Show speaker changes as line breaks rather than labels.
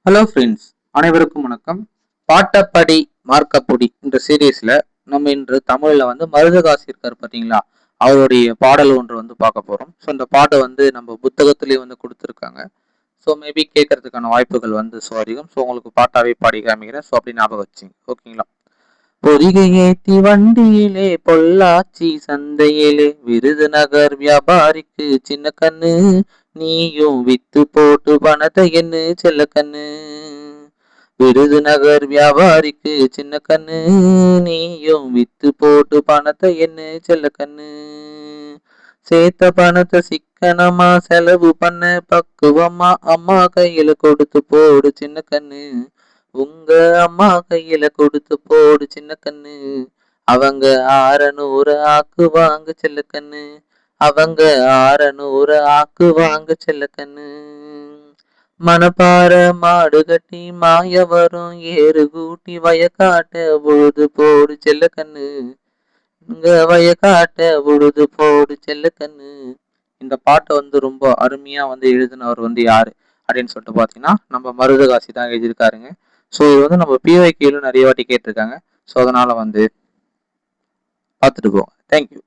Hello friends, அனைவருக்கும் வணக்கம். பாட்டப்படி மார்க்கப்பொடி என்ற சீரீஸ்ல நம்ம இன்று தமிழ்ல மருதகாசி இருக்காரு பார்த்தீங்களா, அவருடைய பாடல் ஒன்று பார்க்க போறோம். ஸோ இந்த பாட்டை நம்ம புத்தகத்திலேயே கொடுத்துருக்காங்க. ஸோ மேபி கேட்கறதுக்கான வாய்ப்புகள் ஸோ அதிகம். ஸோ உங்களுக்கு பாட்டாவே பாடி காமிக்கிறேன். ஸோ அப்படி ஞாபகம் வச்சுங்க, ஓகேங்களா? பொதிகை ஏத்தி வண்டியிலே பொள்ளாச்சி சந்தையிலே விருதுநகர் வியாபாரிக்கு சின்ன கண்ணு, நீயும் வித்து போட்டு பணத்தை என்ன செல்ல கண்ணு. விருதுநகர் வியாபாரிக்கு சின்ன கண்ணு, நீயும் வித்து போட்டு பணத்தை என்ன செல்ல கண்ணு. சேர்த்த பணத்தை சிக்கனமா செலவு பண்ண பக்குவமா அம்மா கையில கொடுத்து போடு சின்ன கண்ணு. உங்க அம்மா கையில கொடுத்து போடு சின்ன கண்ணு. அவங்க 600 ஆக்குவாங்க செல்ல கண்ணு. அவங்க 600 ஆக்குவாங்க செல்ல கண்ணு. மணப்பாற மாடு கட்டி மாய வரும் ஏறு கூட்டி வயக்காட்ட உழுது போடு செல்ல கண்ணு. இங்க வயக்காட்ட உழுது போடு செல்ல கண்ணு. இந்த பாட்டை ரொம்ப அருமையா எழுதினவர் யாரு அப்படின்னு சொல்லிட்டு பாத்தீங்கன்னா நம்ம மருதகாசி தான் எழுதியிருக்காருங்க. ஸோ இது நம்ம பிஒய்க்கிலும் நிறைய வாட்டி கேட்டிருக்காங்க. ஸோ அதனால பார்த்துட்டு போவோம். தேங்க்யூ.